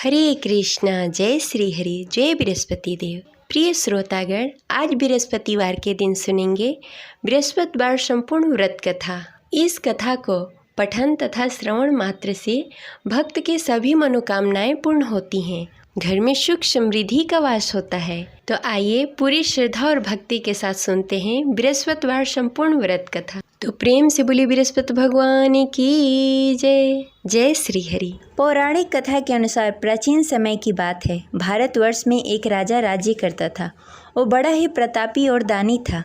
हरे कृष्णा, जय श्री हरि, जय बृहस्पति देव। प्रिय श्रोतागण, आज बृहस्पतिवार के दिन सुनेंगे बृहस्पतिवार संपूर्ण व्रत कथा। इस कथा को पठन तथा श्रवण मात्र से भक्त के सभी मनोकामनाएं पूर्ण होती हैं, घर में सुख समृद्धि का वास होता है। तो आइए पूरी श्रद्धा और भक्ति के साथ सुनते हैं बृहस्पतिवार संपूर्ण व्रत कथा। तो प्रेम से बोलिए बृहस्पति भगवान की जय। जय श्री हरि। पौराणिक कथा के अनुसार प्राचीन समय की बात है। भारतवर्ष में एक राजा राज्य करता था। वो बड़ा ही प्रतापी और दानी था।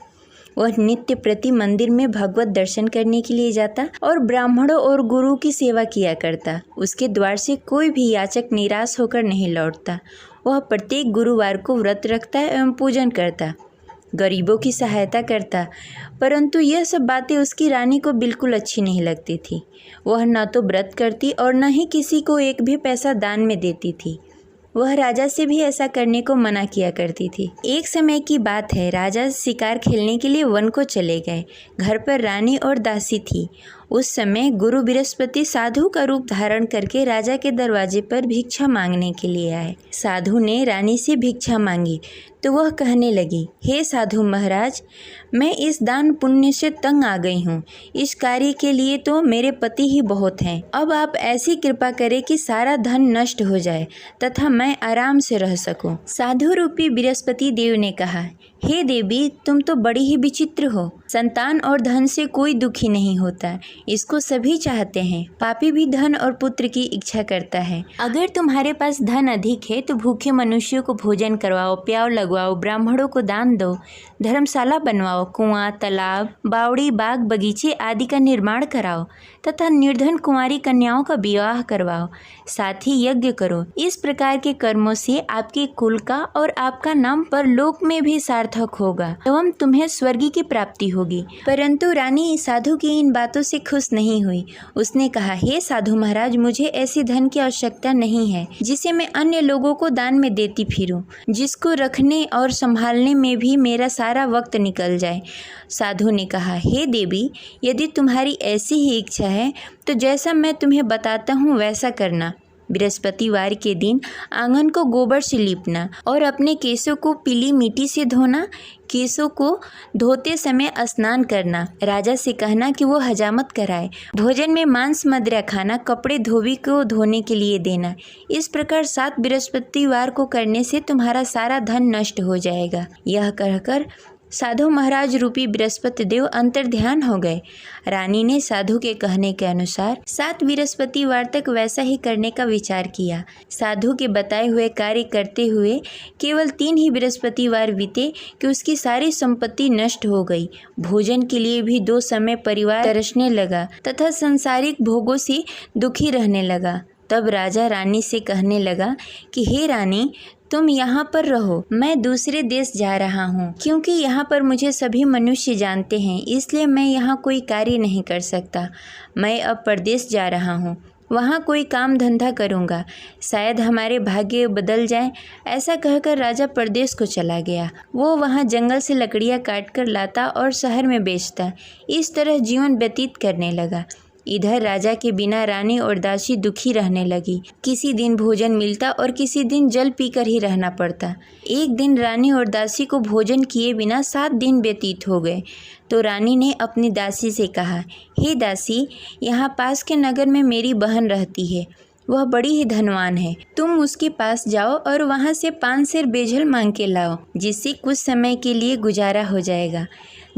वह नित्य प्रति मंदिर में भगवत दर्शन करने के लिए जाता और ब्राह्मणों और गुरु की सेवा किया करता। उसके द्वार से कोई भी याचक निराश होकर नहीं लौटता। वह प्रत्येक गुरुवार को व्रत रखता एवं पूजन करता, गरीबों की सहायता करता। परंतु यह सब बातें उसकी रानी को बिल्कुल अच्छी नहीं लगती थी। वह न तो व्रत करती और न ही किसी को एक भी पैसा दान में देती थी। वह राजा से भी ऐसा करने को मना किया करती थी। एक समय की बात है, राजा शिकार खेलने के लिए वन को चले गए। घर पर रानी और दासी थी। उस समय गुरु बृहस्पति साधु का रूप धारण करके राजा के दरवाजे पर भिक्षा मांगने के लिए आए। साधु ने रानी से भिक्षा मांगी तो वह कहने लगी, हे साधु महाराज, मैं इस दान पुण्य से तंग आ गई हूँ। इस कार्य के लिए तो मेरे पति ही बहुत हैं। अब आप ऐसी कृपा करें कि सारा धन नष्ट हो जाए तथा मैं आराम से रह सकूं। साधु रूपी बृहस्पति देव ने कहा, हे देवी, तुम तो बड़ी ही विचित्र हो। संतान और धन से कोई दुखी नहीं होता, इसको सभी चाहते हैं। पापी भी धन और पुत्र की इच्छा करता है। अगर तुम्हारे पास धन अधिक है तो भूखे मनुष्यों को भोजन करवाओ, प्याव लगवाओ, ब्राह्मणों को दान दो, धर्मशाला बनवाओ, कुआं, तालाब, बावड़ी, बाग, बगीचे आदि का निर्माण कराओ तथा निर्धन कुंवारी कन्याओं का विवाह करवाओ। साथ ही यज्ञ करो। इस प्रकार के कर्मों से आपके कुल का और आपका नाम परलोक में भी सार्थक होगा एवं तुम्हें स्वर्ग की प्राप्ति होगी। परंतु रानी साधु की इन बातों से खुश नहीं हुई। उसने कहा, हे साधु महाराज, मुझे ऐसी धन की आवश्यकता नहीं है जिसे मैं अन्य लोगों को दान में देती फिरूं, जिसको रखने और संभालने में भी मेरा सारा वक्त निकल जाए। साधु ने कहा, हे देवी, यदि तुम्हारी ऐसी ही इच्छा है तो जैसा मैं तुम्हें बताता हूँ वैसा करना। बृहस्पतिवार के दिन आंगन को गोबर से लीपना और अपने केशों को पीली मिट्टी से धोना। केशों को धोते समय स्नान करना। राजा से कहना कि वो हजामत कराए। भोजन में मांस मदिरा खाना। कपड़े धोबी को धोने के लिए देना। इस प्रकार 7 बृहस्पतिवार को करने से तुम्हारा सारा धन नष्ट हो जाएगा। यह कहकर साधु महाराज रूपी बृहस्पति देव अंतर्ध्यान हो गए। रानी ने साधु के कहने के अनुसार 7 बृहस्पतिवार तक वैसा ही करने का विचार किया। साधु के बताए हुए कार्य करते हुए केवल 3 ही बृहस्पतिवार बीते कि उसकी सारी संपत्ति नष्ट हो गई। भोजन के लिए भी 2 समय परिवार तरसने लगा तथा सांसारिक भोगों से दुखी रहने लगा। तब राजा रानी से कहने लगा कि हे रानी, तुम यहाँ पर रहो, मैं दूसरे देश जा रहा हूँ। क्योंकि यहाँ पर मुझे सभी मनुष्य जानते हैं, इसलिए मैं यहाँ कोई कार्य नहीं कर सकता। मैं अब परदेश जा रहा हूँ, वहाँ कोई काम धंधा करूँगा, शायद हमारे भाग्य बदल जाए। ऐसा कहकर राजा परदेश को चला गया। वो वहाँ जंगल से लकड़ियाँ काट कर लाता और शहर में बेचता। इस तरह जीवन व्यतीत करने लगा। इधर राजा के बिना रानी और दासी दुखी रहने लगी। किसी दिन भोजन मिलता और किसी दिन जल पीकर ही रहना पड़ता। एक दिन रानी और दासी को भोजन किए बिना 7 दिन व्यतीत हो गए। तो रानी ने अपनी दासी से कहा, हे दासी, यहाँ पास के नगर में मेरी बहन रहती है। वह बड़ी ही धनवान है। तुम उसके पास जाओ और वहाँ से 5 सेर बेजल मांग के लाओ, जिससे कुछ समय के लिए गुजारा हो जाएगा।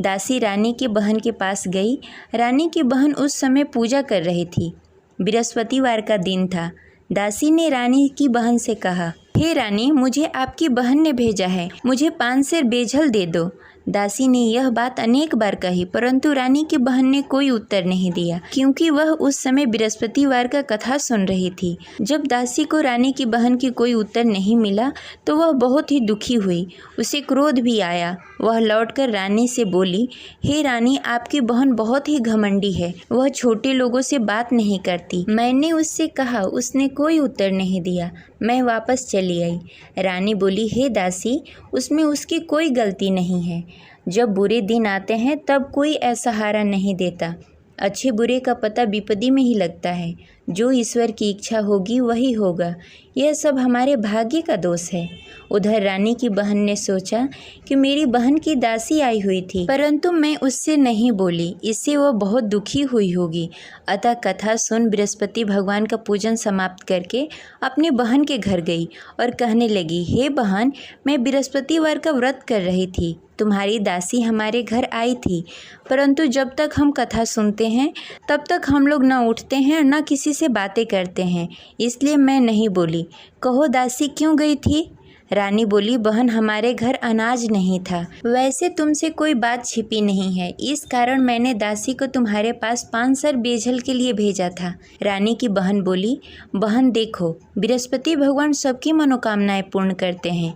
दासी रानी की बहन के पास गई। रानी की बहन उस समय पूजा कर रही थी। बृहस्पतिवार का दिन था। दासी ने रानी की बहन से कहा, हे रानी, मुझे आपकी बहन ने भेजा है, मुझे 5 सेर बेजल दे दो। दासी ने यह बात अनेक बार कही, परंतु रानी की बहन ने कोई उत्तर नहीं दिया, क्योंकि वह उस समय बृहस्पतिवार का कथा सुन रही थी। जब दासी को रानी की बहन की कोई उत्तर नहीं मिला तो वह बहुत ही दुखी हुई। उसे क्रोध भी आया। वह लौटकर रानी से बोली, हे रानी, आपकी बहन बहुत ही घमंडी है। वह छोटे लोगों से बात नहीं करती। मैंने उससे कहा, उसने कोई उत्तर नहीं दिया। मैं वापस चली आई। रानी बोली, हे दासी, उसमें उसकी कोई गलती नहीं है। जब बुरे दिन आते हैं तब कोई असहारा नहीं देता। अच्छे बुरे का पता विपत्ति में ही लगता है। जो ईश्वर की इच्छा होगी वही होगा। यह सब हमारे भाग्य का दोष है। उधर रानी की बहन ने सोचा कि मेरी बहन की दासी आई हुई थी, परंतु मैं उससे नहीं बोली, इससे वह बहुत दुखी हुई होगी। अतः कथा सुन बृहस्पति भगवान का पूजन समाप्त करके अपनी बहन के घर गई और कहने लगी, हे बहन, मैं बृहस्पतिवार का व्रत कर रही थी, तुम्हारी दासी हमारे घर आई थी, परंतु जब तक हम कथा सुनते हैं तब तक हम लोग न उठते हैं न किसी से बातें करते हैं, इसलिए मैं नहीं बोली। कहो दासी क्यों गई थी? रानी बोली, बहन, हमारे घर अनाज नहीं था। वैसे तुमसे कोई बात छिपी नहीं है, इस कारण मैंने दासी को तुम्हारे पास 5 सर बेझल के लिए भेजा था। रानी की बहन बोली, बहन देखो, बृहस्पति भगवान सबकी मनोकामनाएं पूर्ण करते हैं,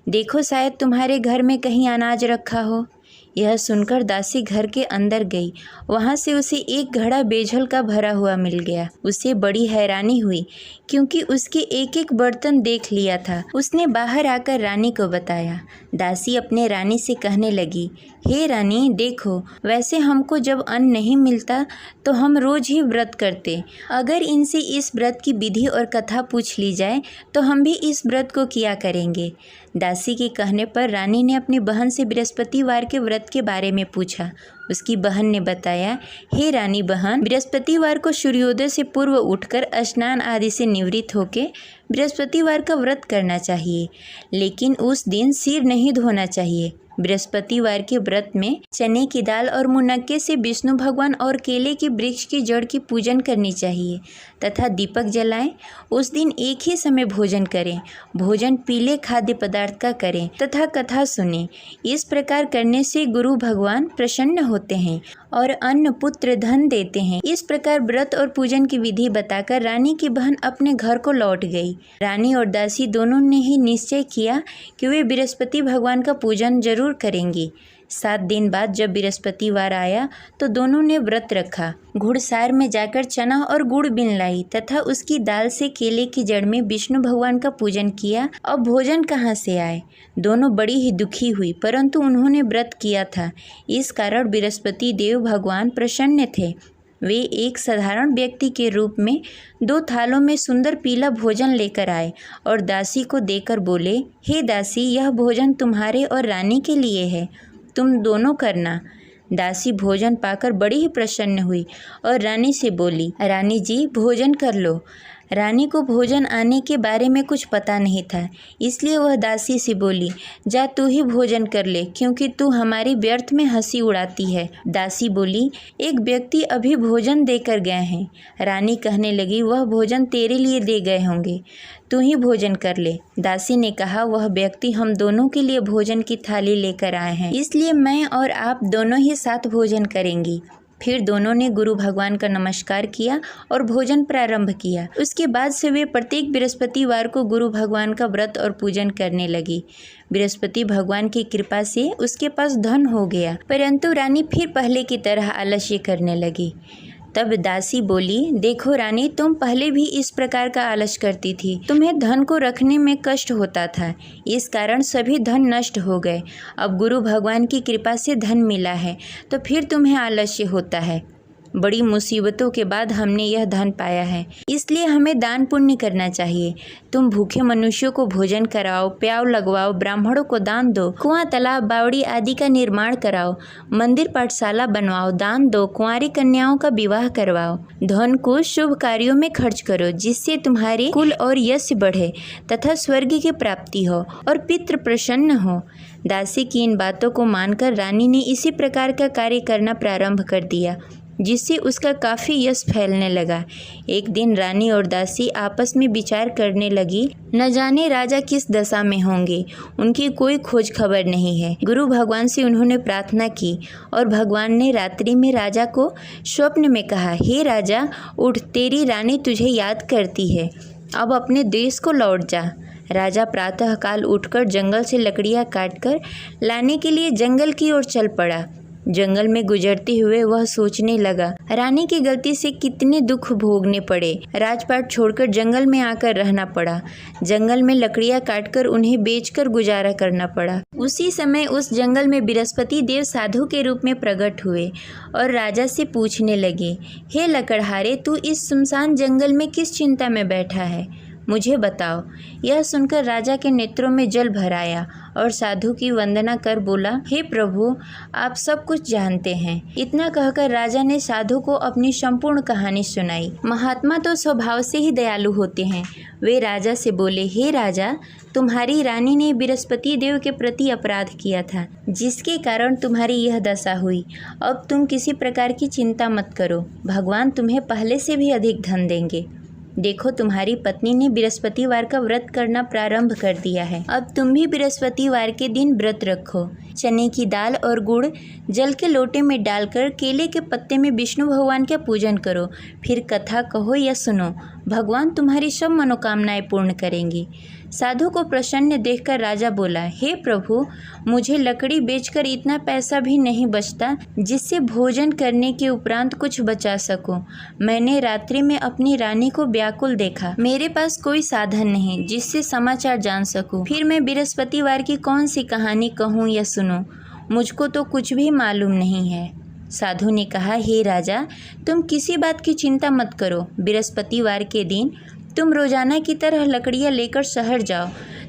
देखो शायद तुम्हारे घर में कहीं अनाज रखा हो। यह सुनकर दासी घर के अंदर गई। वहाँ से उसे एक घड़ा बेझल का भरा हुआ मिल गया। उसे बड़ी हैरानी हुई क्योंकि उसके एक एक बर्तन देख लिया था। उसने बाहर आकर रानी को बताया। दासी अपने रानी से कहने लगी, हे रानी, देखो, वैसे हमको जब अन्न नहीं मिलता तो हम रोज ही व्रत करते। अगर इनसे इस व्रत की विधि और कथा पूछ ली जाए तो हम भी इस व्रत को किया करेंगे। दासी के कहने पर रानी ने अपनी बहन से बृहस्पतिवार के व्रत के बारे में पूछा। उसकी बहन ने बताया, हे रानी बहन, बृहस्पतिवार को सूर्योदय से पूर्व उठकर स्नान आदि से निवृत्त होकर बृहस्पतिवार का व्रत करना चाहिए, लेकिन उस दिन सिर नहीं धोना चाहिए। बृहस्पतिवार के व्रत में चने की दाल और मुनक्के से विष्णु भगवान और केले के वृक्ष की जड़ की पूजन करनी चाहिए तथा दीपक जलाएं। उस दिन एक ही समय भोजन करें। भोजन पीले खाद्य पदार्थ का करें तथा कथा सुनें। इस प्रकार करने से गुरु भगवान प्रसन्न होते हैं और अन्न पुत्र धन देते हैं। इस प्रकार व्रत और पूजन की विधि बताकर रानी की बहन अपने घर को लौट गई। रानी और दासी दोनों ने ही निश्चय किया कि वे बृहस्पति भगवान का पूजन जरूर करेंगी। 7 दिन बाद जब बृहस्पतिवार आया तो दोनों ने व्रत रखा। घुड़सार में जाकर चना और गुड़ बीन लाई तथा उसकी दाल से केले की जड़ में विष्णु भगवान का पूजन किया। अब भोजन कहाँ से आए? दोनों बड़ी ही दुखी हुई, परंतु उन्होंने व्रत किया था, इस कारण बृहस्पति देव भगवान प्रसन्न थे। वे एक साधारण व्यक्ति के रूप में 2 थालों में सुंदर पीला भोजन लेकर आए और दासी को देकर बोले, हे दासी, यह भोजन तुम्हारे और रानी के लिए है, तुम दोनों करना। दासी भोजन पाकर बड़ी ही प्रसन्न हुई और रानी से बोली, रानी जी, भोजन कर लो। रानी को भोजन आने के बारे में कुछ पता नहीं था, इसलिए वह दासी से बोली, जा तू ही भोजन कर ले, क्योंकि तू हमारी व्यर्थ में हंसी उड़ाती है। दासी बोली, एक व्यक्ति अभी भोजन देकर गए हैं। रानी कहने लगी, वह भोजन तेरे लिए दे गए होंगे, तू ही भोजन कर ले। दासी ने कहा, वह व्यक्ति हम दोनों के लिए भोजन की थाली लेकर आए हैं, इसलिए मैं और आप दोनों ही साथ भोजन करेंगी। फिर दोनों ने गुरु भगवान का नमस्कार किया और भोजन प्रारंभ किया। उसके बाद से वे प्रत्येक बृहस्पतिवार को गुरु भगवान का व्रत और पूजन करने लगी। बृहस्पति भगवान की कृपा से उसके पास धन हो गया, परंतु रानी फिर पहले की तरह आलस्य करने लगी। तब दासी बोली, देखो रानी, तुम पहले भी इस प्रकार का आलस करती थी, तुम्हें धन को रखने में कष्ट होता था, इस कारण सभी धन नष्ट हो गए। अब गुरु भगवान की कृपा से धन मिला है तो फिर तुम्हें आलस्य होता है। बड़ी मुसीबतों के बाद हमने यह धन पाया है, इसलिए हमें दान पुण्य करना चाहिए। तुम भूखे मनुष्यों को भोजन कराओ, प्याव लगवाओ, ब्राह्मणों को दान दो, कुआं, तालाब, बावड़ी आदि का निर्माण कराओ, मंदिर पाठशाला बनवाओ, दान दो, कुंवारी कन्याओं का विवाह करवाओ। धन को शुभ कार्यों में खर्च करो, जिससे तुम्हारे कुल और यश बढ़े तथा स्वर्ग की प्राप्ति हो और पितृ प्रसन्न हो। दासी की इन बातों को मानकर रानी ने इसी प्रकार का कार्य करना प्रारंभ कर दिया, जिससे उसका काफ़ी यश फैलने लगा। एक दिन रानी और दासी आपस में विचार करने लगी, न जाने राजा किस दशा में होंगे, उनकी कोई खोज खबर नहीं है। गुरु भगवान से उन्होंने प्रार्थना की और भगवान ने रात्रि में राजा को स्वप्न में कहा, हे राजा, उठ, तेरी रानी तुझे याद करती है, अब अपने देश को लौट जा। राजा प्रातःकाल उठकर जंगल से लकड़ियाँ काटकर लाने के लिए जंगल की ओर चल पड़ा। जंगल में गुजरते हुए वह सोचने लगा, रानी की गलती से कितने दुख भोगने पड़े। राजपाट छोड़कर जंगल में आकर रहना पड़ा। जंगल में लकड़ियां काटकर उन्हें बेचकर गुजारा करना पड़ा। उसी समय उस जंगल में बृहस्पति देव साधु के रूप में प्रकट हुए और राजा से पूछने लगे, हे लकड़हारे, तू इस सुनसान जंगल में किस चिंता में बैठा है? मुझे बताओ। यह सुनकर राजा के नेत्रों में जल भर आया और साधु की वंदना कर बोला, हे प्रभु, आप सब कुछ जानते हैं। इतना कहकर राजा ने साधु को अपनी संपूर्ण कहानी सुनाई। महात्मा तो स्वभाव से ही दयालु होते हैं। वे राजा से बोले, हे राजा, तुम्हारी रानी ने बृहस्पति देव के प्रति अपराध किया था, जिसके कारण तुम्हारी यह दशा हुई। अब तुम किसी प्रकार की चिंता मत करो, भगवान तुम्हें पहले से भी अधिक धन देंगे। देखो, तुम्हारी पत्नी ने बृहस्पतिवार का व्रत करना प्रारंभ कर दिया है। अब तुम भी बृहस्पतिवार के दिन व्रत रखो। चने की दाल और गुड़ जल के लोटे में डालकर केले के पत्ते में विष्णु भगवान का पूजन करो। फिर कथा कहो या सुनो, भगवान तुम्हारी सब मनोकामनाएं पूर्ण करेंगे। साधु को प्रसन्न देखकर राजा बोला, हे प्रभु, मुझे लकड़ी बेचकर इतना पैसा भी नहीं बचता जिससे भोजन करने के उपरांत कुछ बचा सकूं। मैंने रात्रि में अपनी रानी को व्याकुल देखा। मेरे पास कोई साधन नहीं जिससे समाचार जान सकूं। फिर मैं बृहस्पतिवार की कौन सी कहानी कहूँ या सुनूं? मुझको तो कुछ भी मालूम नहीं है। साधु ने कहा, हे राजा, तुम किसी बात की चिंता मत करो। बृहस्पतिवार के दिन तुम रोजाना की तरह लकड़ियाँ लेकर शहर जाओ।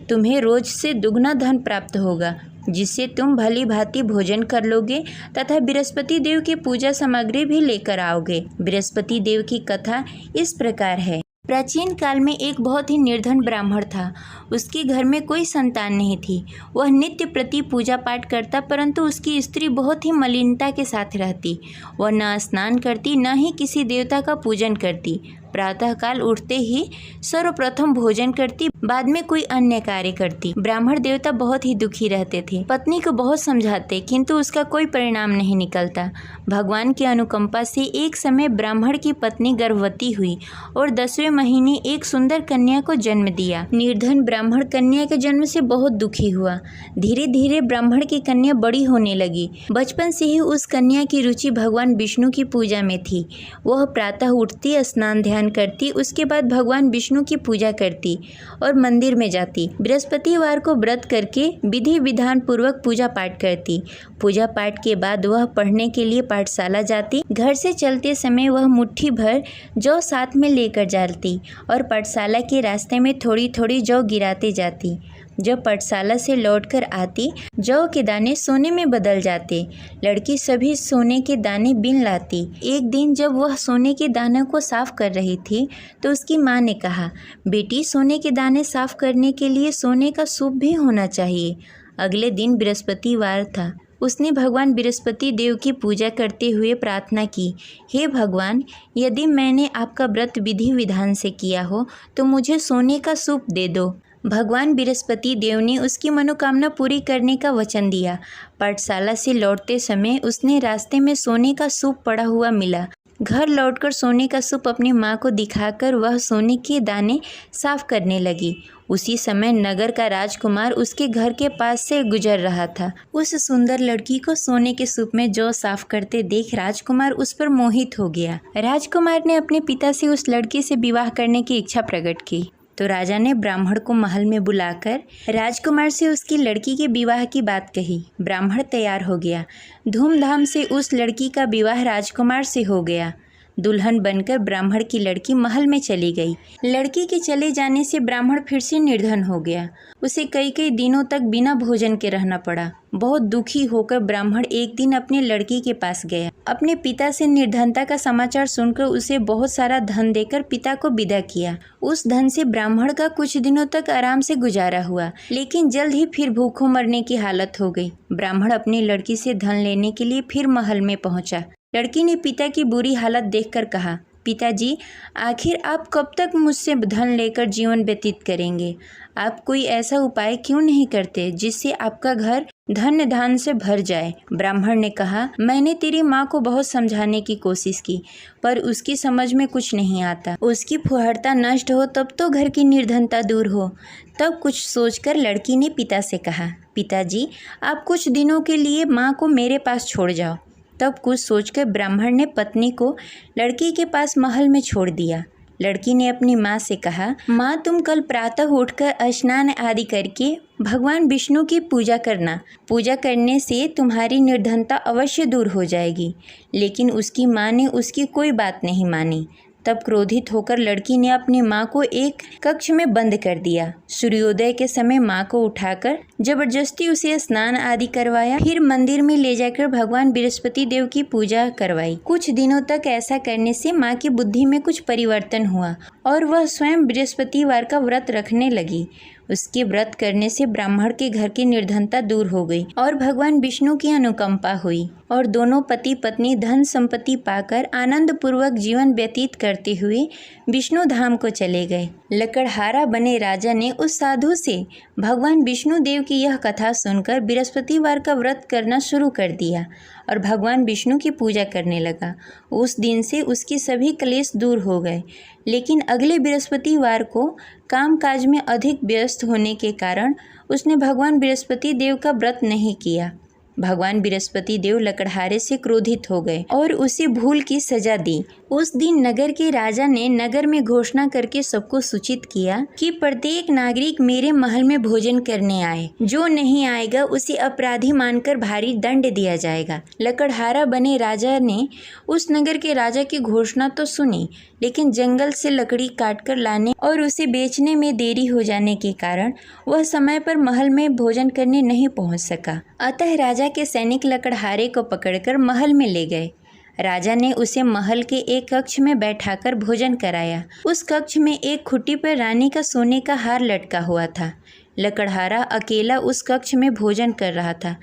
तुम्हें रोज से दुगना धन प्राप्त होगा, जिससे तुम भली भांति भोजन कर लोगे तथा बृहस्पति देव की पूजा सामग्री भी लेकर आओगे। बृहस्पति देव की कथा इस प्रकार है। प्राचीन काल में एक बहुत ही निर्धन ब्राह्मण था। उसके घर में कोई संतान नहीं थी। वह नित्य प्रति पूजा पाठ करता, परंतु उसकी स्त्री बहुत ही मलिनता के साथ रहती। वह न स्नान करती, न ही किसी देवता का पूजन करती। प्रातःकाल उठते ही सर्वप्रथम भोजन करती, बाद में कोई अन्य कार्य करती। ब्राह्मण देवता बहुत ही दुखी रहते थे। पत्नी को बहुत समझाते, किंतु उसका कोई परिणाम नहीं निकलता। भगवान की अनुकंपा से एक समय ब्राह्मण की पत्नी गर्भवती हुई और 10वें महीने एक सुंदर कन्या को जन्म दिया। निर्धन ब्राह्मण कन्या के जन्म से बहुत दुखी हुआ। धीरे धीरे ब्राह्मण की कन्या बड़ी होने लगी। बचपन से ही उस कन्या की रुचि भगवान विष्णु की पूजा में थी। वह प्रातः उठती, स्नान ध्यान करती, उसके बाद भगवान विष्णु की पूजा करती और मंदिर में जाती। बृहस्पतिवार को व्रत करके विधि विधान पूर्वक पूजा पाठ करती। पूजा पाठ के बाद वह पढ़ने के लिए पाठशाला जाती। घर से चलते समय वह मुट्ठी भर जौ साथ में लेकर जाती और पाठशाला के रास्ते में थोड़ी थोड़ी जौ गिराते जाती। जब पाठशाला से लौटकर आती, जौ के दाने सोने में बदल जाते। लड़की सभी सोने के दाने बीन लाती। एक दिन जब वह सोने के दानों को साफ कर रही थी, तो उसकी माँ ने कहा, बेटी, सोने के दाने साफ करने के लिए सोने का सूप भी होना चाहिए। अगले दिन बृहस्पतिवार था। उसने भगवान बृहस्पति देव की पूजा करते हुए प्रार्थना की, हे भगवान, यदि मैंने आपका व्रत विधि विधान से किया हो तो मुझे सोने का सूप दे दो। भगवान बृहस्पति देव ने उसकी मनोकामना पूरी करने का वचन दिया। पाठशाला से लौटते समय उसने रास्ते में सोने का सूप पड़ा हुआ मिला। घर लौटकर सोने का सूप अपनी माँ को दिखाकर वह सोने के दाने साफ करने लगी। उसी समय नगर का राजकुमार उसके घर के पास से गुजर रहा था। उस सुंदर लड़की को सोने के सूप में जौ साफ करते देख राजकुमार उस पर मोहित हो गया। राजकुमार ने अपने पिता से उस लड़की से विवाह करने की इच्छा प्रकट की। तो राजा ने ब्राह्मण को महल में बुलाकर राजकुमार से उसकी लड़की के विवाह की बात कही। ब्राह्मण तैयार हो गया। धूमधाम से उस लड़की का विवाह राजकुमार से हो गया। दुल्हन बनकर ब्राह्मण की लड़की महल में चली गई। लड़की के चले जाने से ब्राह्मण फिर से निर्धन हो गया। उसे कई कई दिनों तक बिना भोजन के रहना पड़ा। बहुत दुखी होकर ब्राह्मण एक दिन अपने लड़की के पास गया। अपने पिता से निर्धनता का समाचार सुनकर उसे बहुत सारा धन देकर पिता को विदा किया। उस धन से ब्राह्मण का कुछ दिनों तक आराम से गुजारा हुआ, लेकिन जल्द ही फिर भूखों मरने की हालत हो गई। ब्राह्मण अपनी लड़की से धन लेने के लिए फिर महल में पहुंचा। लड़की ने पिता की बुरी हालत देखकर कहा, पिताजी, आखिर आप कब तक मुझसे धन लेकर जीवन व्यतीत करेंगे? आप कोई ऐसा उपाय क्यों नहीं करते जिससे आपका घर धन धान से भर जाए? ब्राह्मण ने कहा, मैंने तेरी माँ को बहुत समझाने की कोशिश की, पर उसकी समझ में कुछ नहीं आता। उसकी फुहरता नष्ट हो तब तो घर की निर्धनता दूर हो। तब कुछ सोचकर लड़की ने पिता से कहा, पिताजी, आप कुछ दिनों के लिए माँ को मेरे पास छोड़ जाओ। तब कुछ सोचकर ब्राह्मण ने पत्नी को लड़की के पास महल में छोड़ दिया। लड़की ने अपनी माँ से कहा, माँ, तुम कल प्रातः उठकर स्नान आदि करके भगवान विष्णु की पूजा करना। पूजा करने से तुम्हारी निर्धनता अवश्य दूर हो जाएगी। लेकिन उसकी माँ ने उसकी कोई बात नहीं मानी। तब क्रोधित होकर लड़की ने अपनी माँ को एक कक्ष में बंद कर दिया। सूर्योदय के समय माँ को उठाकर जबरदस्ती उसे स्नान आदि करवाया, फिर मंदिर में ले जाकर भगवान बृहस्पति देव की पूजा करवाई। कुछ दिनों तक ऐसा करने से माँ की बुद्धि में कुछ परिवर्तन हुआ और वह स्वयं बृहस्पतिवार का व्रत रखने लगी। उसके व्रत करने से ब्राह्मण के घर की निर्धनता दूर हो गई और भगवान विष्णु की अनुकंपा हुई और दोनों पति पत्नी धन संपत्ति पाकर आनंद पूर्वक जीवन व्यतीत करते हुए विष्णु धाम को चले गए। लकड़हारा बने राजा ने उस साधु से भगवान विष्णु देव की यह कथा सुनकर बृहस्पतिवार का व्रत करना शुरू कर दिया और भगवान विष्णु की पूजा करने लगा। उस दिन से उसके सभी क्लेश दूर हो गए। लेकिन अगले बृहस्पतिवार को कामकाज में अधिक व्यस्त होने के कारण उसने भगवान बृहस्पति देव का व्रत नहीं किया। भगवान बृहस्पति देव लकड़हारे से क्रोधित हो गए और उसे भूल की सजा दी। उस दिन नगर के राजा ने नगर में घोषणा करके सबको सूचित किया कि प्रत्येक नागरिक मेरे महल में भोजन करने आए। जो नहीं आएगा उसे अपराधी मानकर भारी दंड दिया जाएगा। लकड़हारा बने राजा ने उस नगर के राजा की घोषणा तो सुनी, लेकिन जंगल से लकड़ी काटकर लाने और उसे बेचने में देरी हो जाने के कारण वह समय पर महल में भोजन करने नहीं पहुंच सका। अतः राजा के सैनिक लकड़हारे को पकड़कर महल में ले गए। राजा ने उसे महल के एक कक्ष में बैठाकर भोजन कराया। उस कक्ष में एक खुट्टी पर रानी का सोने का हार लटका हुआ था। लकड़हारा अकेला उस कक्ष में भोजन कर रहा था।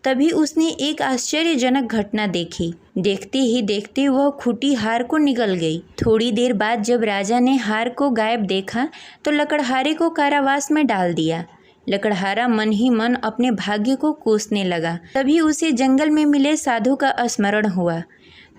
तभी उसने एक आश्चर्यजनक घटना देखी। देखते ही देखते वह खूंटी हार को निगल गई। थोड़ी देर बाद जब राजा ने हार को गायब देखा तो लकड़हारे को कारावास में डाल दिया। लकड़हारा मन ही मन अपने भाग्य को कोसने लगा। तभी उसे जंगल में मिले साधु का स्मरण हुआ।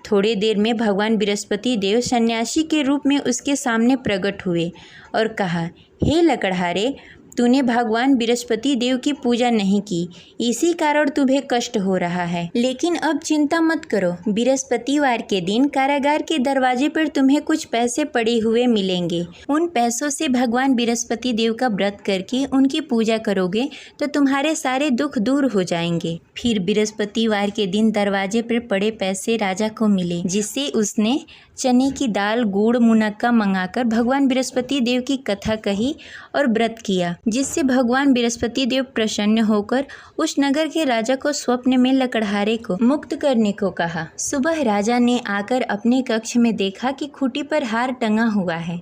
थोड़ी देर में भगवान बृहस्पति देव सन्यासी के रूप में उसके सामने प्रकट हुए और कहा, हे लकड़हारे, तूने भगवान बृहस्पति देव की पूजा नहीं की, इसी कारण तुम्हें कष्ट हो रहा है। लेकिन अब चिंता मत करो, बृहस्पतिवार के दिन कारागार के दरवाजे पर तुम्हें कुछ पैसे पड़े हुए मिलेंगे। उन पैसों से भगवान बृहस्पति देव का व्रत करके उनकी पूजा करोगे तो तुम्हारे सारे दुख दूर हो जाएंगे। फिर बृहस्पतिवार के दिन दरवाजे पर पड़े पैसे राजा को मिले, जिससे उसने चने की दाल, गुड़, मुनक्का मंगाकर भगवान बृहस्पति देव की कथा कही और व्रत किया, जिससे भगवान बृहस्पति देव प्रसन्न होकर उस नगर के राजा को स्वप्न में लकड़हारे को मुक्त करने को कहा। सुबह राजा ने आकर अपने कक्ष में देखा कि खूंटी पर हार टंगा हुआ है।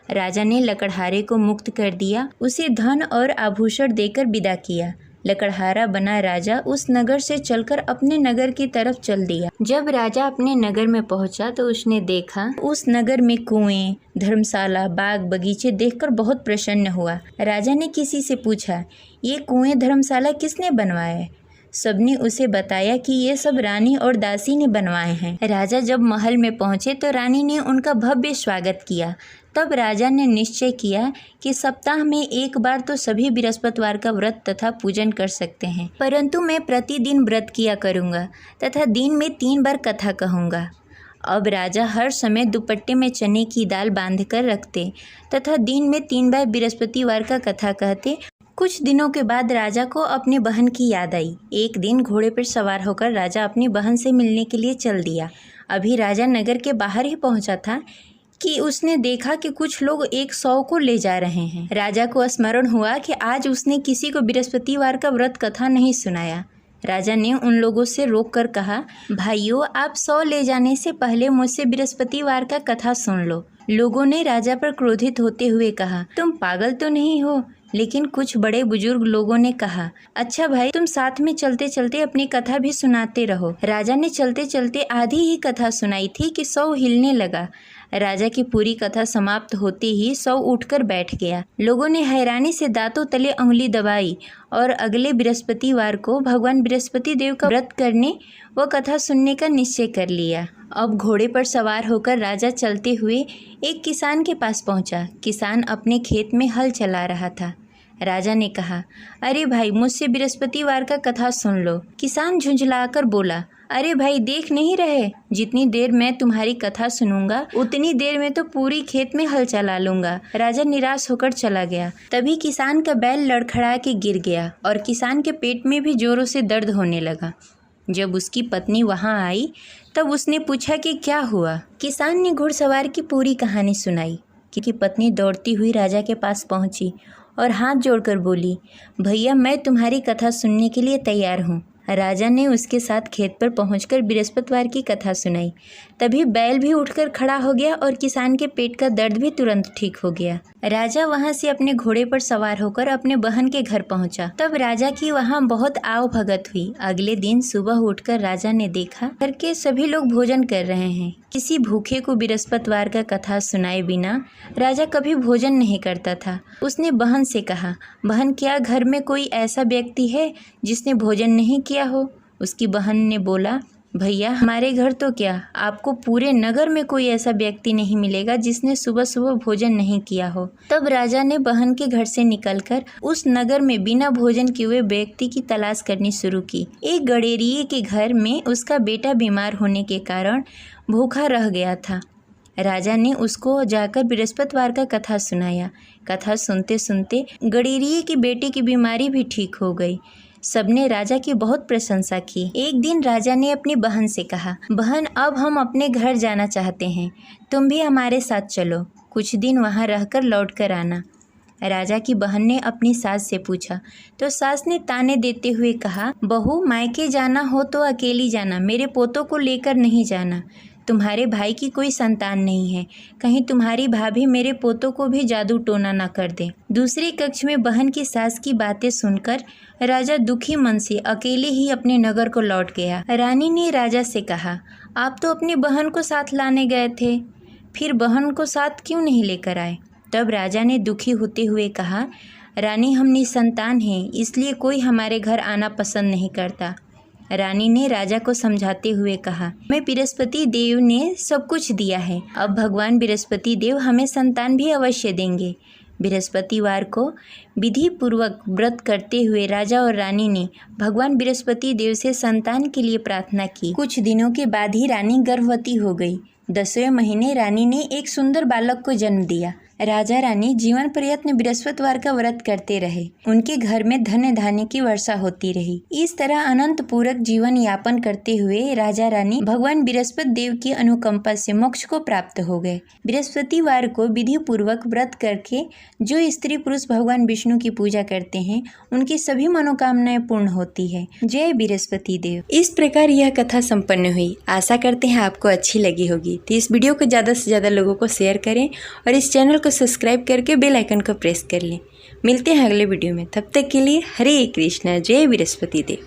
राजा ने लकड़हारे को मुक्त कर दिया, उसे धन और आभूषण देकर विदा किया। लकड़हारा बना राजा उस नगर से चलकर अपने नगर की तरफ चल दिया। जब राजा अपने नगर में पहुंचा तो उसने देखा उस नगर में कुएं, धर्मशाला, बाग बगीचे देखकर बहुत प्रसन्न हुआ। राजा ने किसी से पूछा, ये कुएं, धर्मशाला किसने बनवाए? सबने उसे बताया कि ये सब रानी और दासी ने बनवाए हैं। राजा जब महल में पहुंचे तो रानी ने उनका भव्य स्वागत किया। तब राजा ने निश्चय किया कि सप्ताह में एक बार तो सभी बृहस्पतिवार का व्रत तथा पूजन कर सकते हैं, परंतु मैं प्रतिदिन व्रत किया करूँगा तथा दिन में 3 बार कथा कहूँगा। अब राजा हर समय दुपट्टे में चने की दाल बांधकर रखते तथा दिन में 3 बार बृहस्पतिवार का कथा कहते। कुछ दिनों के बाद राजा को अपनी बहन की याद आई। एक दिन घोड़े पर सवार होकर राजा अपनी बहन से मिलने के लिए चल दिया। अभी राजा नगर के बाहर ही पहुंचा था कि उसने देखा कि कुछ लोग एक 100 को ले जा रहे हैं। राजा को स्मरण हुआ कि आज उसने किसी को बृहस्पतिवार का व्रत कथा नहीं सुनाया। राजा ने उन लोगों से रोककर कहा, भाइयों, आप 100 ले जाने से पहले मुझसे बृहस्पतिवार का कथा सुन लो। लोगों ने राजा पर क्रोधित होते हुए कहा, तुम पागल तो नहीं हो? लेकिन कुछ बड़े बुजुर्ग लोगों ने कहा, अच्छा भाई, तुम साथ में चलते चलते अपनी कथा भी सुनाते रहो। राजा ने चलते चलते आधी ही कथा सुनाई थी कि 100 हिलने लगा। राजा की पूरी कथा समाप्त होते ही 100 उठकर बैठ गया। लोगों ने हैरानी से दांतों तले उंगली दबाई और अगले बृहस्पतिवार को भगवान बृहस्पति देव का व्रत करने व कथा सुनने का निश्चय कर लिया। अब घोड़े पर सवार होकर राजा चलते हुए एक किसान के पास पहुंचा। किसान अपने खेत में हल चला रहा था। राजा ने कहा, अरे भाई, मुझसे बृहस्पतिवार का कथा सुन लो। किसान झुंझलाकर बोला, अरे भाई, देख नहीं रहे, जितनी देर मैं तुम्हारी कथा सुनूंगा उतनी देर में तो पूरी खेत में हल चला लूंगा। राजा निराश होकर चला गया। तभी किसान का बैल लड़खड़ा के गिर गया और किसान के पेट में भी जोरों से दर्द होने लगा। जब उसकी पत्नी वहां आई तब उसने पूछा कि क्या हुआ। किसान ने घुड़सवार की पूरी कहानी सुनाई कि पत्नी दौड़ती हुई राजा के पास पहुंची और हाथ जोड़कर बोली, भैया मैं तुम्हारी कथा सुनने के लिए तैयार हूँ। राजा ने उसके साथ खेत पर पहुंचकर बृहस्पतिवार की कथा सुनाई। तभी बैल भी उठकर खड़ा हो गया और किसान के पेट का दर्द भी तुरंत ठीक हो गया। राजा वहां से अपने घोड़े पर सवार होकर अपने बहन के घर पहुंचा। तब राजा की वहां बहुत आव भगत हुई। अगले दिन सुबह उठकर राजा ने देखा घर के सभी लोग भोजन कर रहे हैं। किसी भूखे को बृहस्पतिवार का कथा सुनाए बिना राजा कभी भोजन नहीं करता था। उसने बहन से कहा, बहन क्या घर में कोई ऐसा व्यक्ति है जिसने भोजन नहीं किया हो? उसकी बहन ने बोला, भैया हमारे घर तो क्या, आपको पूरे नगर में कोई ऐसा व्यक्ति नहीं मिलेगा जिसने सुबह सुबह भोजन नहीं किया हो। तब राजा ने बहन के घर से निकलकर उस नगर में बिना भोजन किए हुए व्यक्ति की तलाश करनी शुरू की। एक गडेरिये के घर में उसका बेटा बीमार होने के कारण भूखा रह गया था। राजा ने उसको जाकर बृहस्पतिवार का कथा सुनाया। कथा सुनते सुनते गडेरिये की बेटे की बीमारी भी ठीक हो गई। सबने राजा की बहुत प्रशंसा की। एक दिन राजा ने अपनी बहन से कहा, बहन अब हम अपने घर जाना चाहते हैं, तुम भी हमारे साथ चलो, कुछ दिन वहाँ रहकर लौट कर आना। राजा की बहन ने अपनी सास से पूछा तो सास ने ताने देते हुए कहा, बहू मायके जाना हो तो अकेली जाना, मेरे पोतों को लेकर नहीं जाना। तुम्हारे भाई की कोई संतान नहीं है, कहीं तुम्हारी भाभी मेरे पोतों को भी जादू टोना न कर दे। दूसरे कक्ष में बहन की सास की बातें सुनकर राजा दुखी मन से अकेले ही अपने नगर को लौट गया। रानी ने राजा से कहा, आप तो अपनी बहन को साथ लाने गए थे, फिर बहन को साथ क्यों नहीं लेकर आए? तब राजा ने दुखी होते हुए कहा, रानी हम निसंतान हैं, इसलिए कोई हमारे घर आना पसंद नहीं करता। रानी ने राजा को समझाते हुए कहा, मैं बृहस्पति देव ने सब कुछ दिया है, अब भगवान बृहस्पति देव हमें संतान भी अवश्य देंगे। बृहस्पतिवार को विधि पूर्वक व्रत करते हुए राजा और रानी ने भगवान बृहस्पति देव से संतान के लिए प्रार्थना की। कुछ दिनों के बाद ही रानी गर्भवती हो गई। 10वें महीने रानी ने एक सुंदर बालक को जन्म दिया। राजा रानी जीवन पर्यंत बृहस्पतिवार का व्रत करते रहे। उनके घर में धन्य धान्य की वर्षा होती रही। इस तरह अनंत पूरक जीवन यापन करते हुए राजा रानी भगवान बृहस्पति देव की अनुकंपा से मोक्ष को प्राप्त हो गए। बृहस्पतिवार को विधि पूर्वक व्रत करके जो स्त्री पुरुष भगवान विष्णु की पूजा करते हैं उनकी सभी मनोकामनाएं पूर्ण होती है। जय बृहस्पति देव। इस प्रकार यह कथा संपन्न हुई। आशा करते हैं आपको अच्छी लगी होगी। तो इस वीडियो को ज़्यादा से ज़्यादा लोगों को शेयर करें और इस चैनल को सब्सक्राइब करके बेल आइकन को प्रेस कर लें। मिलते हैं अगले वीडियो में, तब तक के लिए हरे कृष्णा। जय बृहस्पति देव।